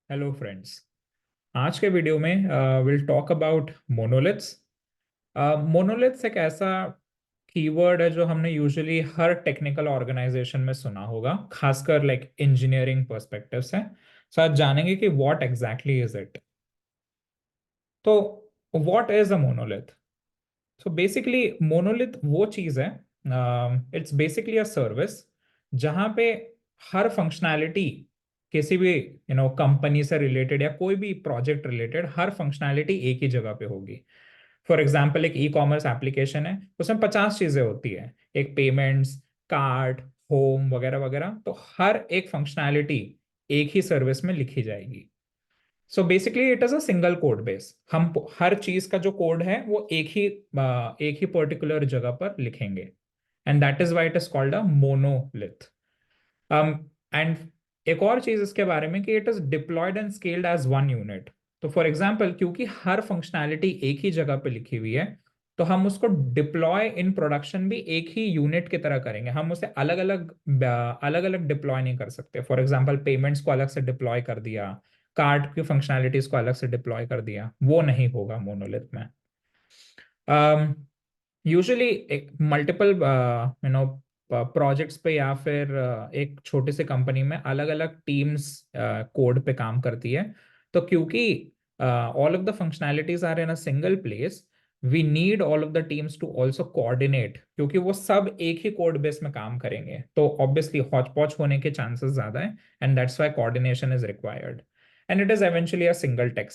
Hello friends. आज के video में will talk about monoliths. Monoliths एक ऐसा कीवर्ड है जो हमने यूजुअली हर टेक्निकल ऑर्गेनाइजेशन में सुना होगा, खासकर लाइक इंजीनियरिंग पर्सपेक्टिव से। सो आज जानेंगे कि व्हाट एग्जैक्टली इज इट। तो what is a monolith? So basically monolith वो चीज है, इट्स बेसिकली अ सर्विस जहां पे हर फंक्शनैलिटी किसी भी कंपनी से रिलेटेड या कोई भी प्रोजेक्ट रिलेटेड हर फंक्शनैलिटी एक ही जगह पे होगी। फॉर एग्जाम्पल एक ई कॉमर्स एप्लीकेशन है, उसमें 50 चीजें होती है, एक पेमेंट्स, कार्ड, होम वगैरह वगैरह, तो हर एक फंक्शनैलिटी एक ही सर्विस में लिखी जाएगी। So basically it is a single code base. हम हर चीज का जो कोड है वो एक ही पर्टिकुलर जगह पर लिखेंगे, and that is why it is called a monolith. And एक और चीज इसके बारे में कि it is deployed and scaled as one unit. तो फॉर एग्जाम्पल क्योंकि हर फंक्शनैलिटी एक ही जगह पे लिखी हुई है, तो हम उसको डिप्लॉय इन प्रोडक्शन भी एक ही यूनिट की तरह करेंगे। हम उसे अलग अलग डिप्लॉय नहीं कर सकते। फॉर एग्जाम्पल पेमेंट्स को अलग से डिप्लॉय कर दिया, कार्ड की फंक्शनैलिटीज को अलग से डिप्लॉय कर दिया, वो नहीं होगा मोनोलिथ में। यूजुअली एक मल्टीपल प्रोजेक्ट्स पे या फिर एक छोटी सी कंपनी में अलग अलग टीम्स कोड पे काम करती है। तो क्योंकि all of the functionalities are in a single place, we need all of the teams to also coordinate, क्योंकि वो सब एक ही कोड बेस में काम करेंगे तो ऑब्वियसली हॉच पॉच होने के चांसेस ज्यादा है, and that's why coordination is required. And it is eventually a single tech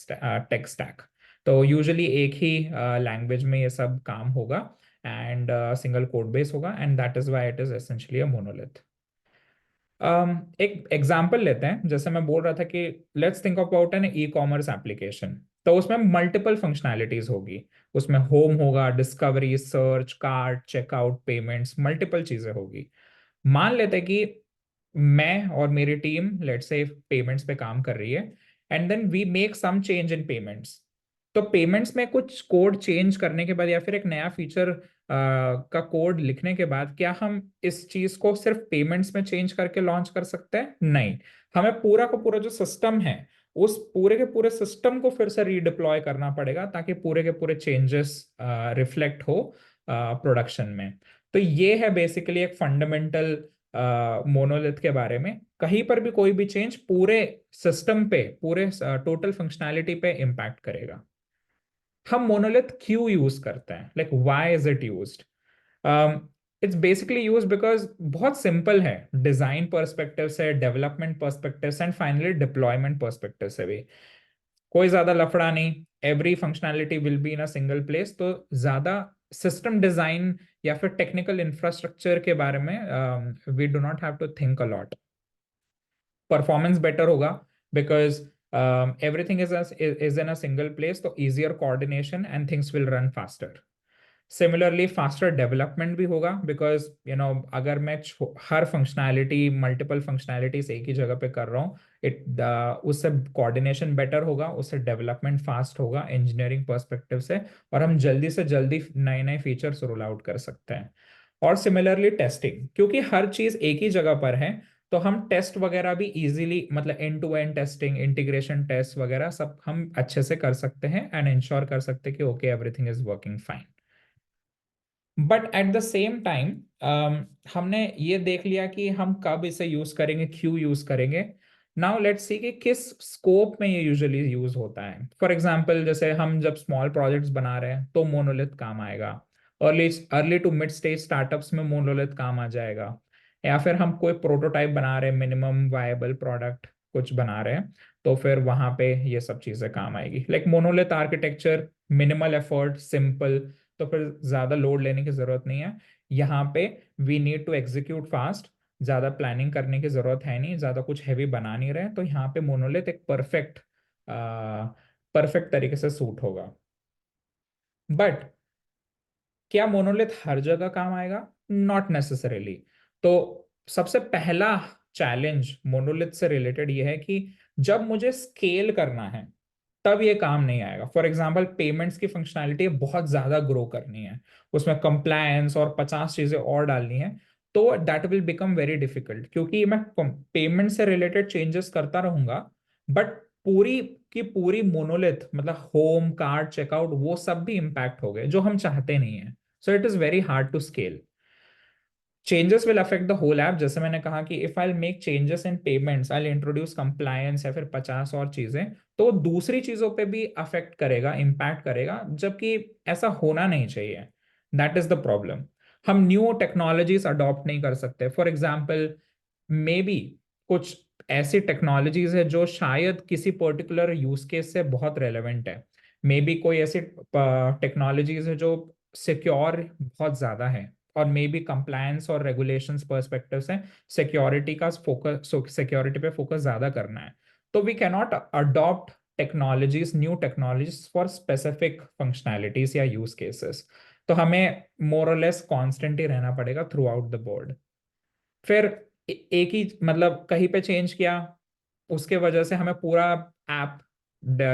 stack. तो यूजुअली एक ही लैंग्वेज में ये सब काम होगा, एंड सिंगल कोड बेस होगा, and that is why it is essentially a monolith. एक एग्जांपल लेते हैं। जैसे मैं बोल रहा था कि let's think about an e commerce application. तो उसमें मल्टीपल फंक्शनैलिटीज होगी। उसमें होम होगा, discovery, search, cart, checkout, payments, multiple चीजें होगी। मान लेते हैं कि मैं और मेरी टीम लेट्स से पेमेंट्स पे काम कर रही है, and then we make some change in payments. तो पेमेंट्स में कुछ कोड चेंज करने के बाद या फिर एक नया फीचर का कोड लिखने के बाद क्या हम इस चीज को सिर्फ पेमेंट्स में चेंज करके लॉन्च कर सकते हैं? नहीं। हमें पूरा का पूरा जो सिस्टम है, उस पूरे के पूरे सिस्टम को फिर से रीडिप्लॉय करना पड़ेगा ताकि पूरे के पूरे चेंजेस रिफ्लेक्ट हो प्रोडक्शन में। तो ये है बेसिकली एक फंडामेंटल मोनोलिथ के बारे में। कहीं पर भी कोई भी चेंज पूरे सिस्टम पे, पूरे टोटल फंक्शनैलिटी पे इम्पैक्ट करेगा। हम मोनोलिथ क्यों यूज करते हैं, like why is it used? It's basically use because बहुत सिंपल है, डिजाइन पर्सपेक्टिव से, डेवलपमेंट पर्सपेक्टिव से, एंड फाइनली डिप्लॉयमेंट पर्सपेक्टिव से भी। कोई ज्यादा लफड़ा नहीं, every functionality will be in a single place. तो ज्यादा सिस्टम डिजाइन या फिर टेक्निकल इंफ्रास्ट्रक्चर के बारे में we do not have to think a lot. Performance better होगा because everything is in a single place, तो easier coordination and things will run faster. Similarly faster development भी होगा because अगर मैं हर फंक्शनैलिटी, मल्टीपल फंक्शनैलिटीज एक ही जगह पे कर रहा हूँ, उससे कोऑर्डिनेशन बेटर होगा, उससे डेवलपमेंट फास्ट होगा इंजीनियरिंग पर्सपेक्टिव से, और हम जल्दी से जल्दी नए नए फीचर्स रोल आउट कर सकते हैं। और सिमिलरली टेस्टिंग, क्योंकि हर चीज एक ही जगह पर है, तो हम टेस्ट वगैरह भी इजीली, मतलब end to end testing, integration test वगैरह सब हम अच्छे से कर सकते हैं एंड इंश्योर कर सकते हैं कि okay everything is working fine. But at the same time हमने ये देख लिया कि हम कब इसे यूज करेंगे, क्यों यूज करेंगे। नाउ लेट्स सी कि किस स्कोप में ये यूजुअली यूज होता है। फॉर एग्जांपल जैसे हम जब स्मॉल प्रोजेक्ट्स बना रहे हैं तो मोनोलिथ काम आएगा। Early early to mid stage startups में मोनोलिथ काम आ जाएगा। या फिर हम कोई प्रोटोटाइप बना रहे हैं, मिनिमम वायबल प्रोडक्ट कुछ बना रहे हैं, तो फिर वहां पे ये सब चीजें काम आएगी। Like monolith architecture, minimal effort, simple, तो फिर ज्यादा लोड लेने की जरूरत नहीं है। यहाँ पे we need to execute fast, ज्यादा प्लानिंग करने की जरूरत है नहीं, ज्यादा कुछ हैवी बना नहीं रहे, तो यहाँ पे मोनोलिथ एक परफेक्ट तरीके से सूट होगा। बट क्या मोनोलिथ हर जगह काम आएगा? Not necessarily. तो सबसे पहला चैलेंज मोनोलिथ से रिलेटेड ये है कि जब मुझे स्केल करना है तब ये काम नहीं आएगा। फॉर एग्जाम्पल पेमेंट्स की फंक्शनैलिटी बहुत ज्यादा ग्रो करनी है, उसमें कंप्लायंस और 50 चीजें और डालनी है, तो that will become very difficult, क्योंकि मैं पेमेंट से रिलेटेड चेंजेस करता रहूंगा, बट पूरी की पूरी मोनोलिथ, मतलब होम कार्ट चेकआउट, वो सब भी इम्पैक्ट हो गए, जो हम चाहते नहीं है. So it is very hard to scale. Changes will affect the whole app. जैसे मैंने कहा कि if I make changes in payments, I introduce compliance या फिर 50 और चीजें, तो दूसरी चीजों पे भी अफेक्ट करेगा, इम्पैक्ट करेगा, जबकि ऐसा होना नहीं चाहिए. That is the problem. हम न्यू टेक्नोलॉजीज अडॉप्ट नहीं कर सकते. फॉर एग्जाम्पल, मे बी कुछ ऐसी टेक्नोलॉजीज है जो शायद किसी पर्टिकुलर यूज केस से बहुत रेलेवेंट है. मे बी कोई ऐसी टेक्नोलॉजीज है जो सिक्योर बहुत ज्यादा है, और मे बी कंप्लायंस और रेगुलेशंस पर्सपेक्टिव से सिक्योरिटी का फोकस, सिक्योरिटी पे फोकस ज्यादा करना है. तो we cannot adopt technologies, new technologies for specific functionalities या यूज केसेस. तो हमें मोर और लेस कॉन्स्टेंट ही रहना पड़ेगा थ्रू आउट द बोर्ड. फिर एक ही, मतलब कहीं पे चेंज किया, उसके वजह से हमें पूरा ऐप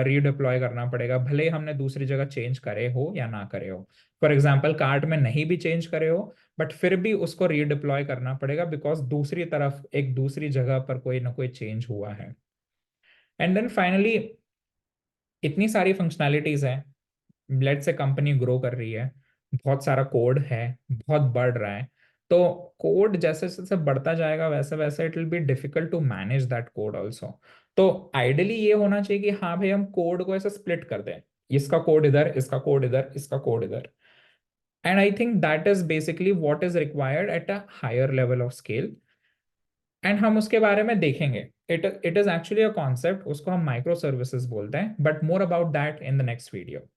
रीडिप्लॉय करना पड़ेगा, भले ही हमने दूसरी जगह चेंज करे हो या ना करे हो. फॉर एग्जाम्पल, कार्ट में नहीं भी चेंज करे हो, बट फिर भी उसको रीडिप्लॉय करना पड़ेगा, बिकॉज दूसरी तरफ एक दूसरी जगह पर कोई ना कोई चेंज हुआ है. एंड देन फाइनली, इतनी सारी फंक्शनैलिटीज हैं. लेट से कंपनी ग्रो कर रही है, बहुत सारा कोड है, बहुत बढ़ रहा है. तो कोड जैसे जैसे बढ़ता जाएगा, वैसे वैसे it will be difficult to manage that code also. तो आइडियली ये होना चाहिए कि हाँ भाई, हम कोड को ऐसे स्प्लिट कर दें, इसका कोड इधर, इसका कोड इधर, इसका कोड इधर. And I think that is basically what is required at a higher level of scale. And हम उसके बारे में देखेंगे. It is actually a concept, उसको हम माइक्रो सर्विसेज बोलते हैं, but more about that in the next video.